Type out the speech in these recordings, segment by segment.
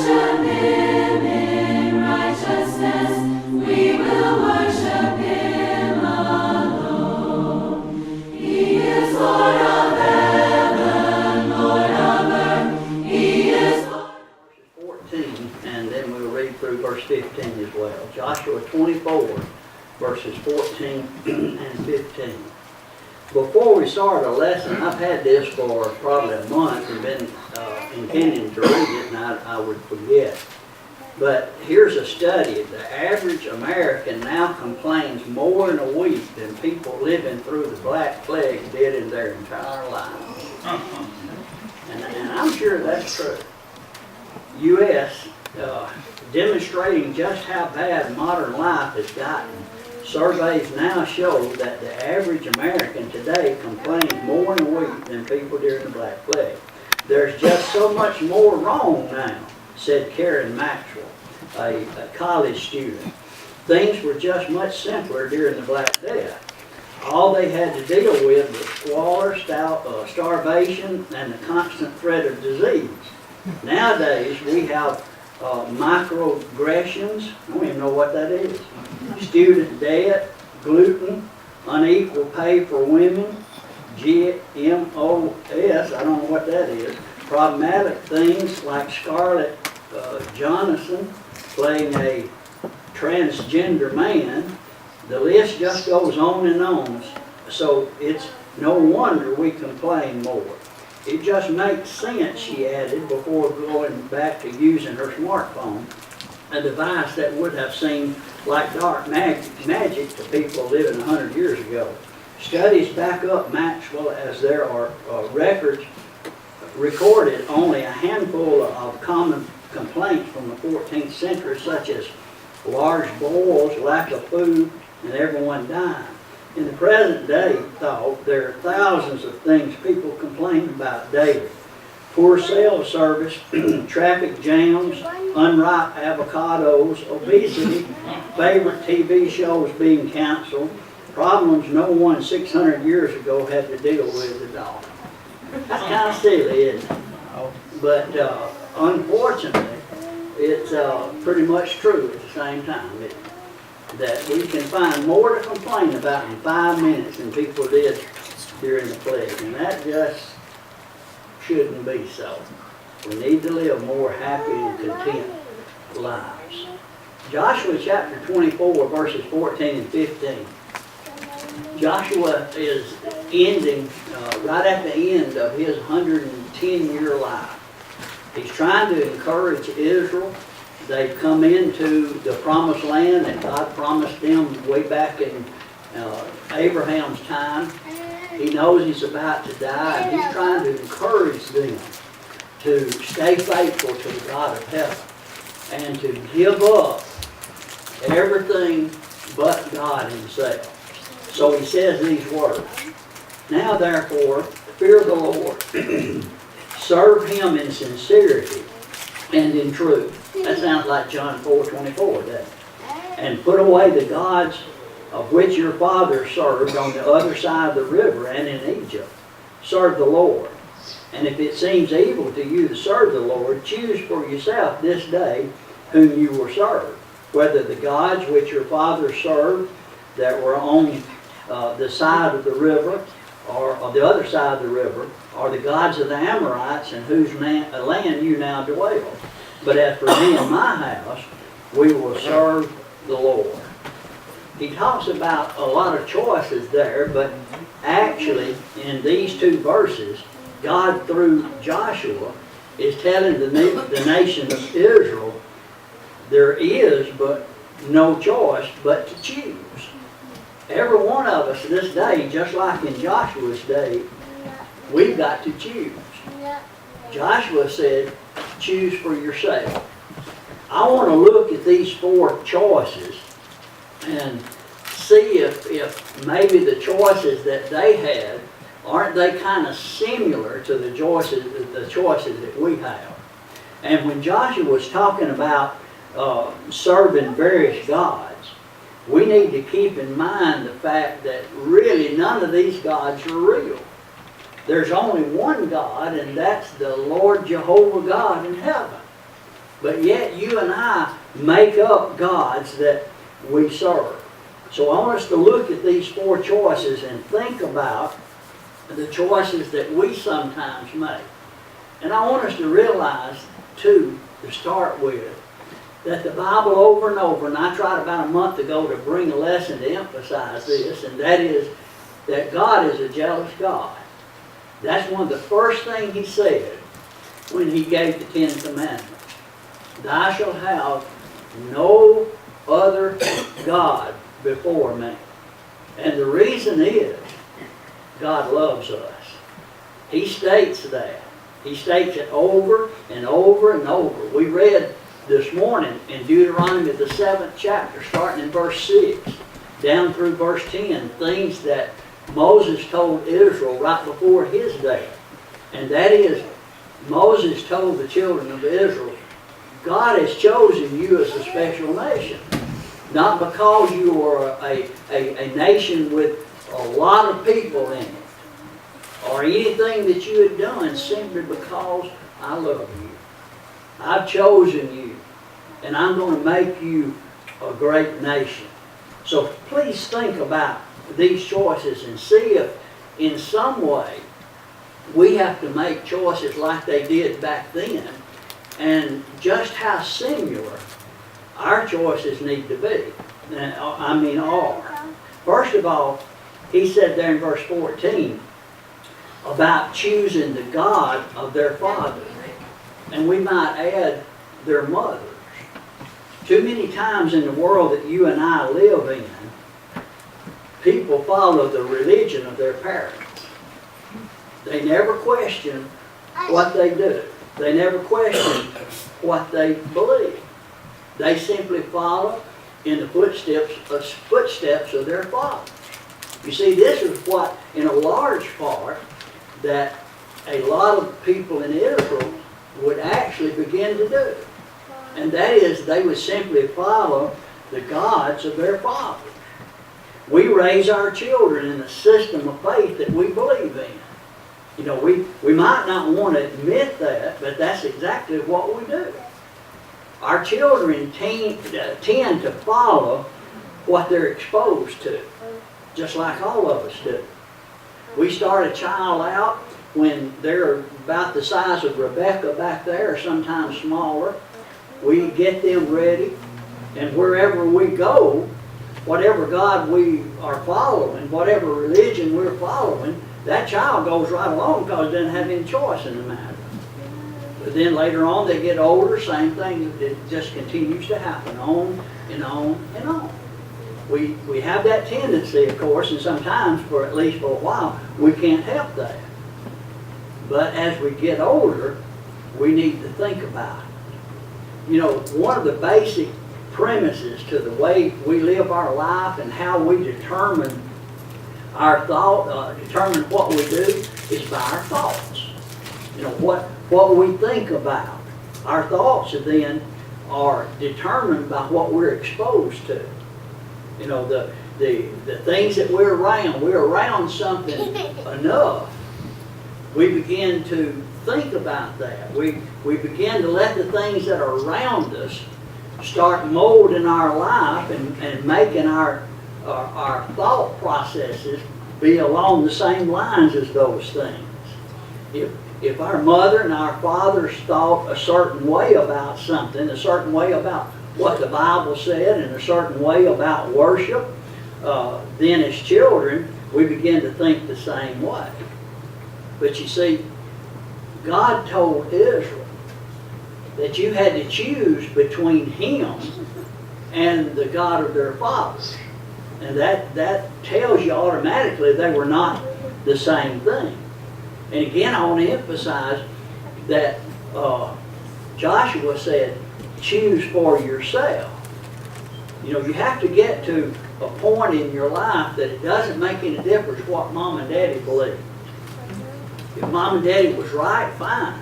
worship Him in righteousness. We will worship Him alone. He is Lord of heaven, Lord of earth. He is Lord. 14, and then we'll read through verse 15 as well. Joshua 24, verses 14 and 15. Before we start a lesson, I've had this for probably a month and been intending to read it, and I would forget. But here's a study. The average American now complains more in a week than people living through the Black Plague did in their entire lives. And I'm sure that's true. U.S. Demonstrating just how bad modern life has gotten. Surveys now show that the average American today complains more in a week than people during the Black Plague. There's just so much more wrong now, said Karen Maxwell, a college student. Things were just much simpler during the Black Death. All they had to deal with was squalor, starvation, and the constant threat of disease. Nowadays, we have microaggressions. I don't even know what that is. Student debt, gluten, unequal pay for women, GMOS, I don't know what that is. Problematic things like Scarlett Johansson playing a transgender man. The list just goes on and on. So it's no wonder we complain more. It just makes sense, she added, before going back to using her smartphone, a device that would have seemed like dark magic to people living 100 years ago. Studies back up Maxwell, as there are records recorded only a handful of common complaints from the 14th century, such as large boils, lack of food, and everyone dying. In the present day, though, there are thousands of things people complain about daily. Poor cell service, traffic jams, unripe avocados, obesity, favorite TV shows being canceled, problems no one 600 years ago had to deal with at all. That's kind of silly, isn't it? But unfortunately, it's pretty much true at the same time, isn't it? That we can find more to complain about in 5 minutes than people did during the plague. And that just shouldn't be so. We need to live more happy and content lives. Joshua chapter 24, verses 14 and 15. Joshua is ending right at the end of his 110-year life. He's trying to encourage Israel. They've come into the promised land that God promised them way back in Abraham's time. He knows he's about to die, and he's trying to encourage them to stay faithful to the God of heaven and to give up everything but God himself. So he says these words, "Now therefore, fear the Lord, serve him in sincerity and in truth." That sounds like John 4:24, doesn't it? "And put away the gods of which your father served on the other side of the river and in Egypt. Serve the Lord. And if it seems evil to you to serve the Lord, choose for yourself this day whom you will serve, whether the gods which your father served that were on the side of the river, or on the other side of the river, or the gods of the Amorites in whose land you now dwell. But as for me and my house, we will serve the Lord." He talks about a lot of choices there, but actually in these two verses, God through Joshua is telling the nation of Israel there is but no choice but to choose. Every one of us this day, just like in Joshua's day, we've got to choose. Joshua said, choose for yourself. I want to look at these four choices and see if maybe the choices that they had, aren't they kind of similar to the choices that we have. And when Joshua was talking about serving various gods, we need to keep in mind the fact that really none of these gods are real. There's only one God, and that's the Lord Jehovah God in heaven. But yet you and I make up gods that we serve. So I want us to look at these four choices and think about the choices that we sometimes make. And I want us to realize, too, to start with, that the Bible over and over, and I tried about a month ago to bring a lesson to emphasize this, and that is that God is a jealous God. That's one of the first things He said when He gave the Ten Commandments. Thou shalt have no other God before me. And the reason is, God loves us. He states that. He states it over and over and over. We read this morning in Deuteronomy, the 7th chapter, starting in verse 6, down through verse 10, things that Moses told Israel right before his death. And that is, Moses told the children of Israel, God has chosen you as a special nation. Not because you are a nation with a lot of people in it, or anything that you had done, simply because I love you. I've chosen you, and I'm going to make you a great nation. So please think about these choices and see if in some way we have to make choices like they did back then, and just how similar our choices need to be. Are. First of all, he said there in verse 14 about choosing the God of their fathers. And we might add their mothers. Too many times in the world that you and I live in, people follow the religion of their parents. They never question what they do. They never question what they believe. They simply follow in the footsteps of their fathers. You see, this is what, in a large part, that a lot of people in Israel would actually begin to do. And that is, they would simply follow the gods of their fathers. We raise our children in a system of faith that we believe in. You know, we might not want to admit that, but that's exactly what we do. Our children tend to follow what they're exposed to, just like all of us do. We start a child out when they're about the size of Rebecca back there, or sometimes smaller. We get them ready, and wherever we go, whatever God we are following, whatever religion we're following, that child goes right along because it doesn't have any choice in the matter. But then later on, they get older, same thing, it just continues to happen on and on and on. We have that tendency, of course, and sometimes, for at least for a while, we can't help that. But as we get older, we need to think about it. You know, one of the basic premises to the way we live our life and how we determine our thought, determine what we do, is by our thoughts. You know, what we think about. Our thoughts then are determined by what we're exposed to. You know, the things that we're around something enough, we begin to think about that. We begin to let the things that are around us start molding our life and making our thought processes be along the same lines as those things. If our mother and our fathers thought a certain way about something, a certain way about what the Bible said, and a certain way about worship, then as children, we begin to think the same way. But you see, God told Israel that you had to choose between Him and the God of their fathers. And that tells you automatically they were not the same thing. And again, I want to emphasize that Joshua said, choose for yourself. You know, you have to get to a point in your life that it doesn't make any difference what mom and daddy believe. If mom and daddy was right, fine.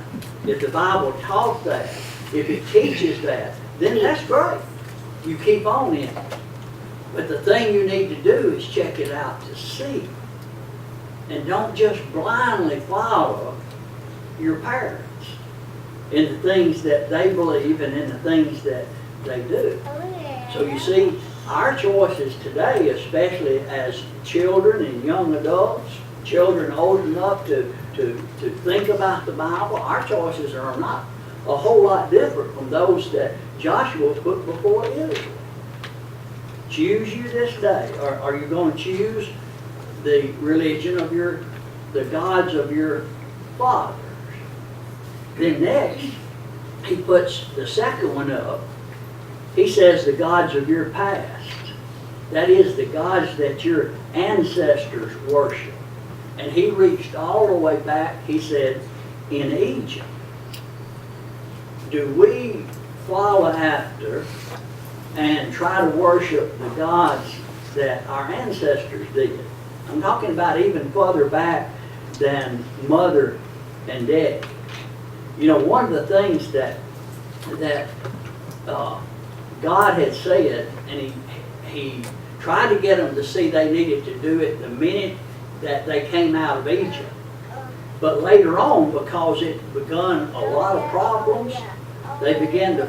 If the Bible taught that, if it teaches that, then that's great. You keep on in it. But the thing you need to do is check it out to see. And don't just blindly follow your parents. in the things that they believe and in the things that they do. So you see, our choices today, especially as children and young adults, children old enough to think about the Bible, our choices are not a whole lot different from those that Joshua put before Israel. Choose you this day. Are you going to choose the religion of the gods of your fathers? Then next, he puts the second one up. He says the gods of your past. That is the gods that your ancestors worshiped. And he reached all the way back, he said, in Egypt. Do we follow after and try to worship the gods that our ancestors did? I'm talking about even further back than mother and dad. You know, one of the things that God had said, and he tried to get them to see they needed to do it the minute that they came out of Egypt. But later on, because it begun a lot of problems, they began to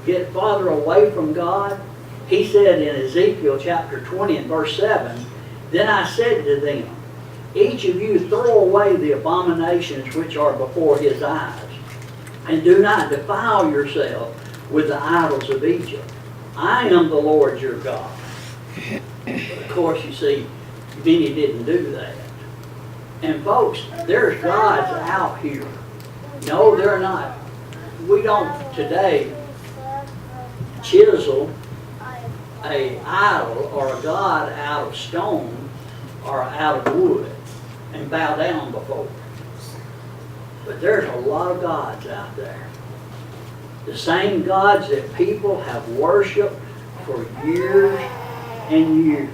get farther away from God. He said in Ezekiel chapter 20 and verse 7, "Then I said to them, each of you throw away the abominations which are before his eyes, and do not defile yourself with the idols of Egypt. I am the Lord your God." But of course, you see, many didn't do that. And folks, there's gods out here. No, they're not. We don't today chisel an idol or a god out of stone or out of wood and bow down before it. But there's a lot of gods out there. The same gods that people have worshiped for years and years.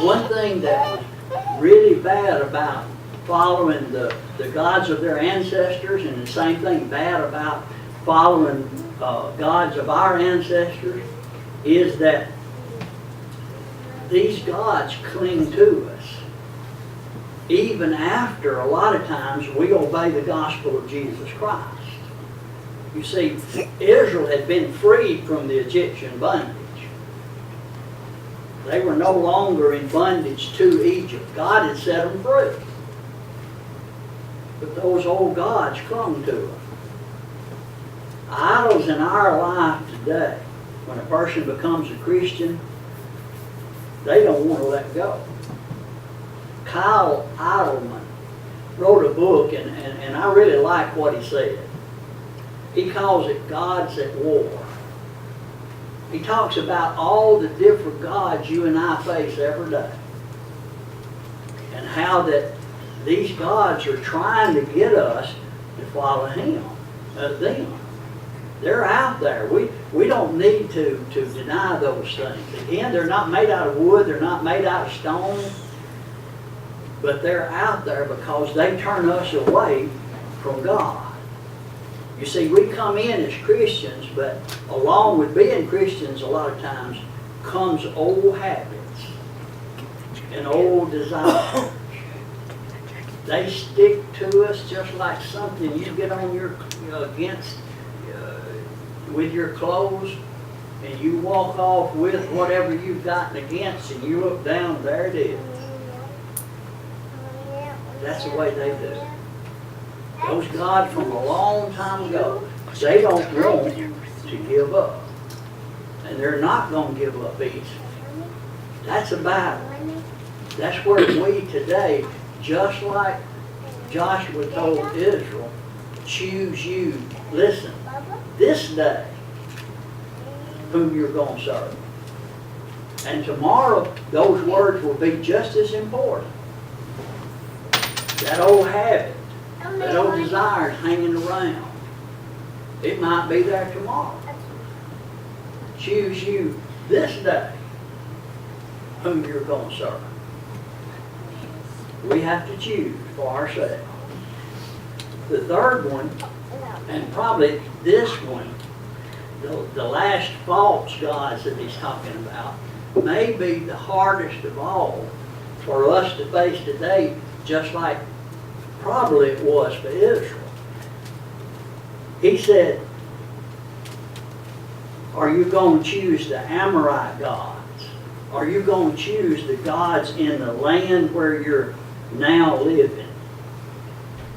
One thing that was really bad about following the gods of their ancestors, and the same thing bad about following gods of our ancestors, is that these gods cling to us. Even after, a lot of times, we obey the gospel of Jesus Christ. You see, Israel had been freed from the Egyptian bondage. They were no longer in bondage to Egypt. God had set them free. But those old gods clung to them. Idols in our life today, when a person becomes a Christian, they don't want to let go. Kyle Idleman wrote a book, and I really like what he said. He calls it Gods at War. He talks about all the different gods you and I face every day, and how that these gods are trying to get us to follow them. They're out there. We don't need to deny those things. Again, they're not made out of wood, they're not made out of stone, but they're out there because they turn us away from God. You see, we come in as Christians, but along with being Christians, a lot of times comes old habits and old desires. They stick to us just like something you get on your against with your clothes, and you walk off with whatever you've gotten against, and you look down, there it is. That's the way they do. Those gods from a long time ago, they don't want to give up. And they're not going to give up easy. That's a battle. That's where we today, just like Joshua told Israel, choose you, listen, this day, whom you're going to serve. And tomorrow, those words will be just as important. That old habit, that old desire is hanging around. It might be there tomorrow. Choose you this day whom you're going to serve. We have to choose for ourselves. The third one, and probably this one, the last false gods that he's talking about, may be the hardest of all for us to face today, just like probably it was for Israel. He said, are you going to choose the Amorite gods? Are you going to choose the gods in the land where you're now living?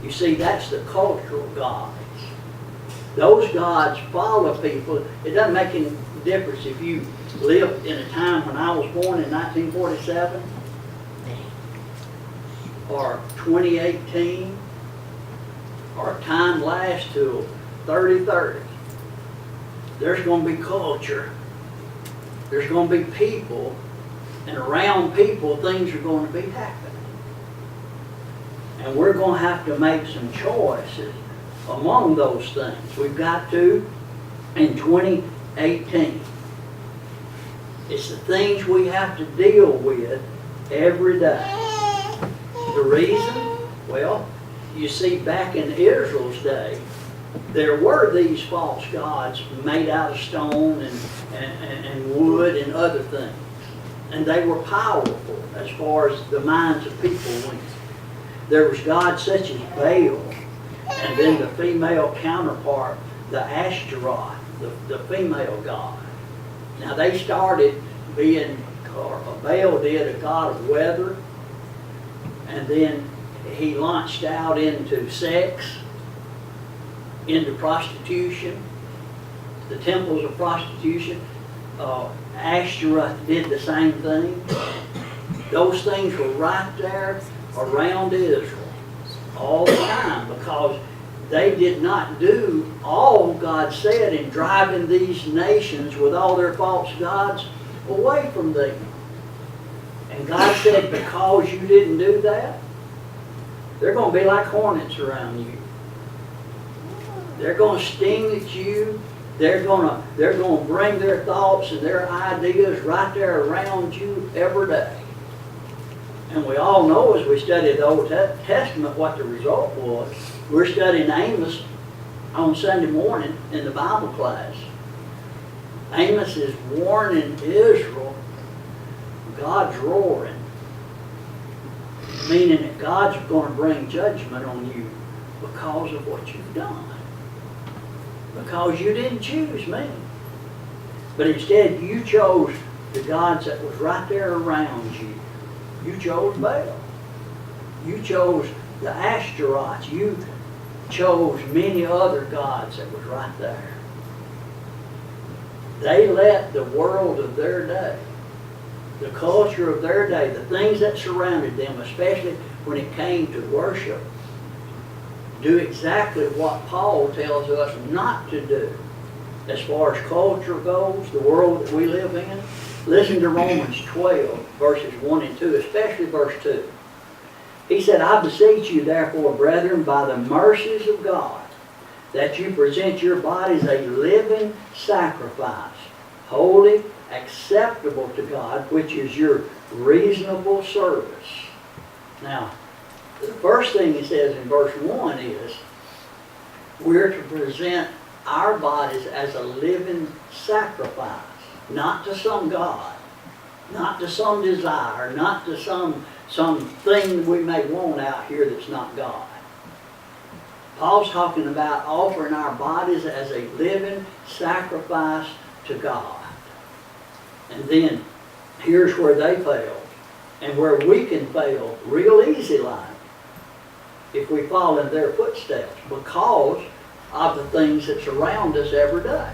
You see, that's the cultural gods. Those gods follow people. It doesn't make any difference if you lived in a time when I was born in 1947 or 2018 or a time lasts till 3030. There's going to be culture. There's going to be people, and around people things are going to be happening. And we're going to have to make some choices among those things. We've got to in 2018. It's the things we have to deal with every day. The reason? Well, you see, back in Israel's day, there were these false gods made out of stone and wood and other things. And they were powerful as far as the minds of people went. There was gods such as Baal, and then the female counterpart, the Ashtaroth, the female god. Now they started being, or Baal did, a god of weather, and then he launched out into sex, into prostitution, the temples of prostitution. Ashtaroth did the same thing. Those things were right there around Israel all the time because they did not do all God said in driving these nations with all their false gods away from them. And God said, because you didn't do that, they're going to be like hornets around you. They're going to sting at you. They're going to bring their thoughts and their ideas right there around you every day. And we all know as we study the Old Testament what the result was. We're studying Amos on Sunday morning in the Bible class. Amos is warning Israel, God's roaring, meaning that God's going to bring judgment on you because of what you've done. Because you didn't choose me. But instead you chose the gods that was right there around you. You chose Baal. You chose the Ashtaroth. You chose many other gods that was right there. They let the world of their day, the culture of their day, the things that surrounded them, especially when it came to worship, do exactly what Paul tells us not to do. As far as culture goes, the world that we live in, listen to Romans 12, verses 1 and 2, especially verse 2. He said, I beseech you, therefore, brethren, by the mercies of God, that you present your bodies a living sacrifice, holy, acceptable to God, which is your reasonable service. Now, the first thing he says in verse 1 is, we're to present our bodies as a living sacrifice, not to some God, not to some desire, not to some thing we may want out here that's not God. Paul's talking about offering our bodies as a living sacrifice to God. And then here's where they failed, and where we can fail real easy like, if we follow in their footsteps, because of the things that surround us every day.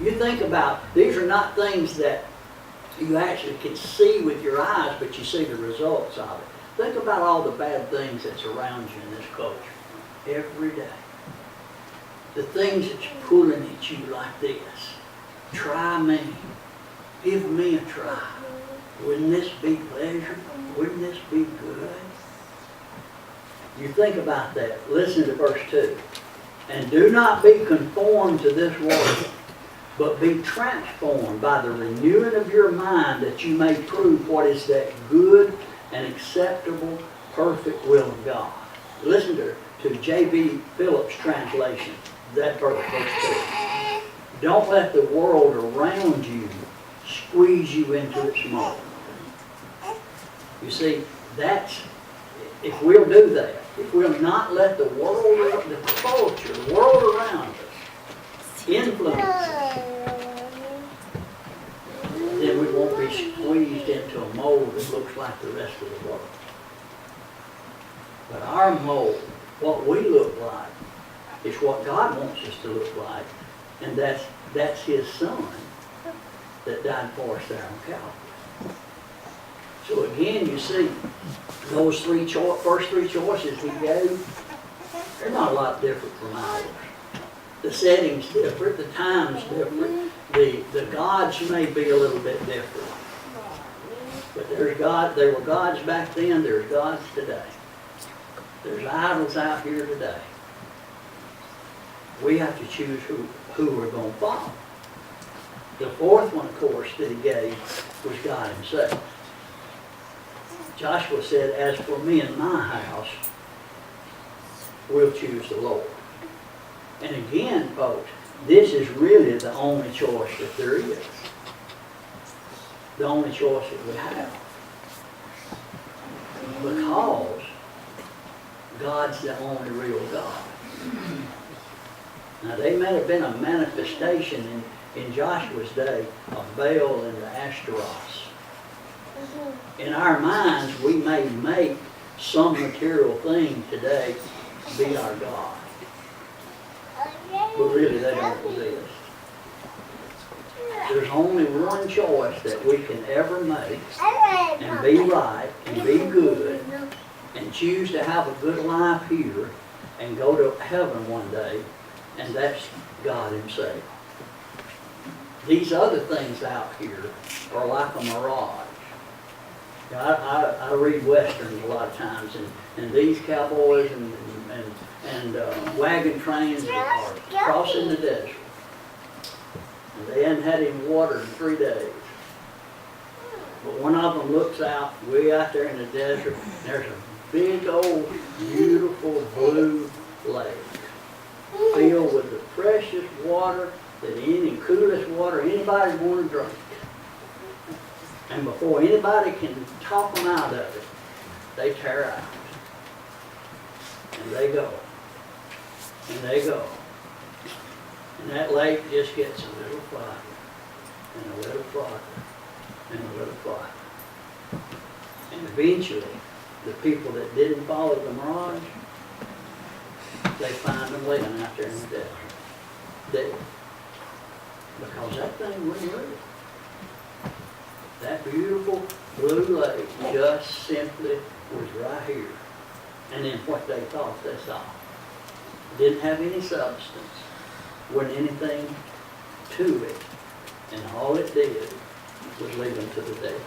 You think about, these are not things that you actually can see with your eyes, but you see the results of it. Think about all the bad things that surround you in this culture every day. The things that's pulling at you like this. Try me. Give me a try. Wouldn't this be pleasurable? Wouldn't this be good? You think about that. Listen to verse 2. And do not be conformed to this world, but be transformed by the renewing of your mind, that you may prove what is that good and acceptable, perfect will of God. Listen to J.B. Phillips' translation, that verse 2. Don't let the world around you squeeze you into its mold. You see, if we'll do that, if we'll not let the world, the culture, the world around us influence us, then we won't be squeezed into a mold that looks like the rest of the world. But our mold, what we look like, is what God wants us to look like. And that's His Son that died for us there on Calvary. So again, you see, those first three choices He gave, they're not a lot different from ours. The setting's different, the time's different, the gods may be a little bit different. But there were gods back then, there's gods today. There's idols out here today. We have to choose who we're going to follow. The fourth one, of course, that He gave was God Himself. Joshua said, as for me and my house, we'll choose the Lord. And again, folks, this is really the only choice that there is. The only choice that we have. Because God's the only real God. Now, there may have been a manifestation in Joshua's day of Baal and the Ashtaroths. In our minds, we may make some material thing today be our God. But really, they don't exist. There's only one choice that we can ever make and be right and be good and choose to have a good life here and go to heaven one day, and that's God Himself. These other things out here are like a mirage. I read westerns a lot of times, and these cowboys and wagon trains are crossing the desert. And they hadn't had any water in 3 days. But one of them looks out, way out there in the desert, and there's a big old beautiful blue lake filled with the freshest water that coolest water anybody want to drink. And before anybody can talk them out of it, they tear out. And they go. And they go. And that lake just gets a little farther, and a little farther, and a little farther. And eventually, the people that didn't follow the mirage, they find them laying out there in the desert, dead. Because that thing wouldn't move. That beautiful blue lake just simply was right here. And then what they thought they saw. Didn't have any substance. Wasn't anything to it. And all it did was lead them to the dead.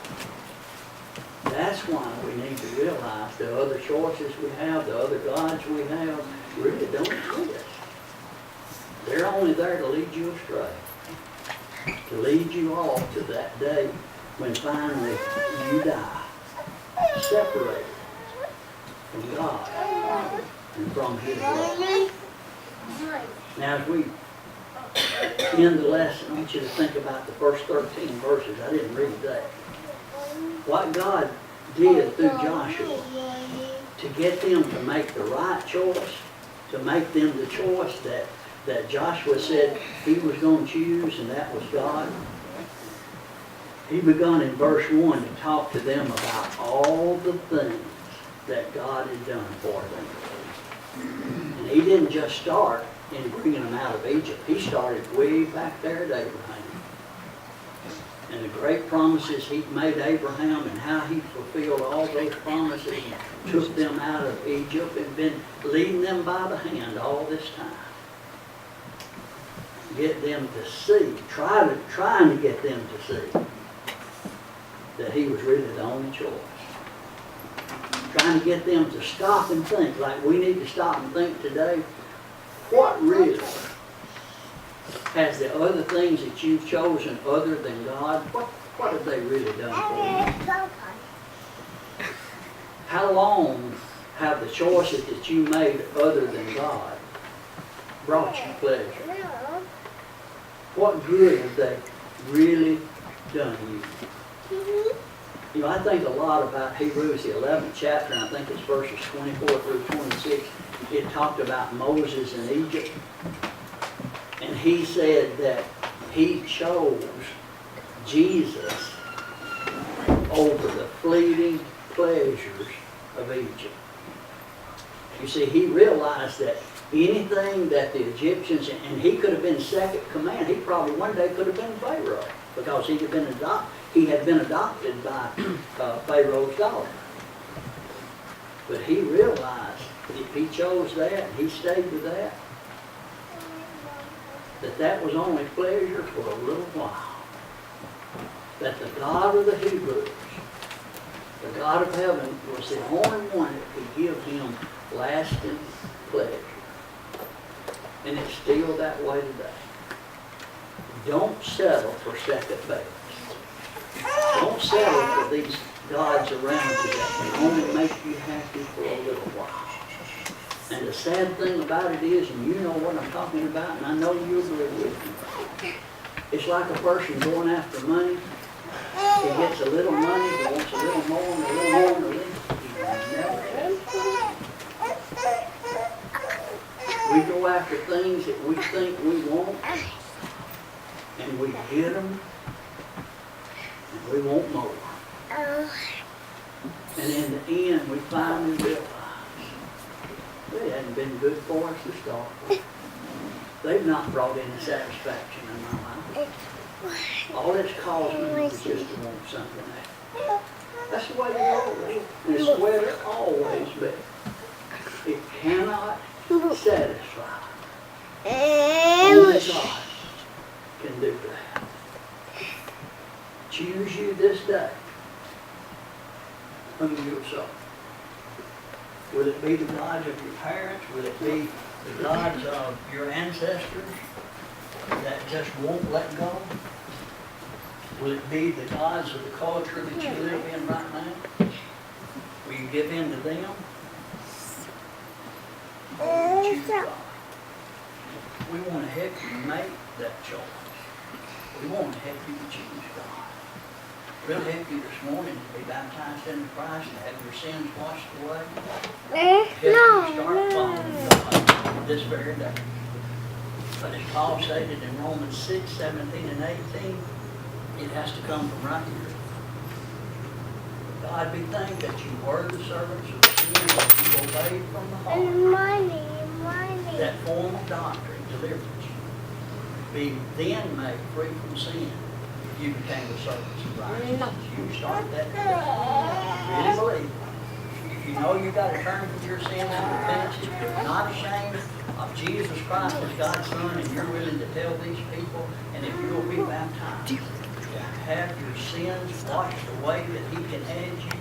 That's why we need to realize the other choices we have, the other gods we have, really don't exist. They're only there to lead you astray. To lead you off to that day when finally you die, separated from God and from His love. Now, as we end the lesson, I want you to think about the first 13 verses. I didn't read that. What God did through Joshua to get them to make the right choice, to make them the choice that Joshua said he was going to choose, and that was God. He begun in verse 1 to talk to them about all the things that God had done for them. And He didn't just start in bringing them out of Egypt. He started way back there at Abraham. And the great promises He made Abraham and how He fulfilled all those promises and took them out of Egypt and been leading them by the hand all this time. Get them to see, trying to get them to see that He was really the only choice. Trying to get them to stop and think, like we need to stop and think today, what really has the other things that you've chosen other than God, what have they really done for you? How long have the choices that you made other than God brought you pleasure? What good have they really done you? You know, I think a lot about Hebrews, the 11th chapter, and I think it's verses 24 through 26. It talked about Moses in Egypt. And he said that he chose Jesus over the fleeting pleasures of Egypt. You see, he realized that anything that the Egyptians, and he could have been second command, he probably one day could have been Pharaoh, because he had been adopted by Pharaoh's daughter. But he realized if he chose that, and he stayed with that, that was only pleasure for a little while. That the God of the Hebrews, the God of heaven, was the only one that could give him lasting pleasure. And it's still that way today. Don't settle for second base. Don't settle for these gods around you that can only make you happy for a little while. And the sad thing about it is, and you know what I'm talking about, and I know you agree with me, it's like a person going after money. He gets a little money, he wants a little more, and a little more, and a little. He never satisfied. We go after things that we think we want, and we get them, and we want more. And in the end, we finally realize they hadn't been good for us to start with. They've not brought any satisfaction in my life. All it's caused me was just to want something else. That's the way it always is. And it's the way it always been. It cannot satisfy. Only God can do that. Choose you this day whom you'll serve. Will it be the gods of your parents? Will it be the gods of your ancestors that just won't let go? Will it be the gods of the culture that you live in right now? Will you give in to them? Or will you choose God? We want to help you make that choice. We want to help you to choose God. We'll help you this morning to be baptized into Christ and have your sins washed away. Help you start following God this very day. But as Paul stated in Romans 6, 17 and 18, it has to come from right here. God be thanked that you were the servants of sin, that you obeyed from the heart. That form of doctrine delivered you. Be then made free from sin. You became the servants of righteousness. You started that today. Really believe it. If you know you've got to turn from your sins and repent, if you're not ashamed of Jesus Christ as God's Son, and you're willing to tell these people, and if you will be baptized, to have your sins washed away, that He can add you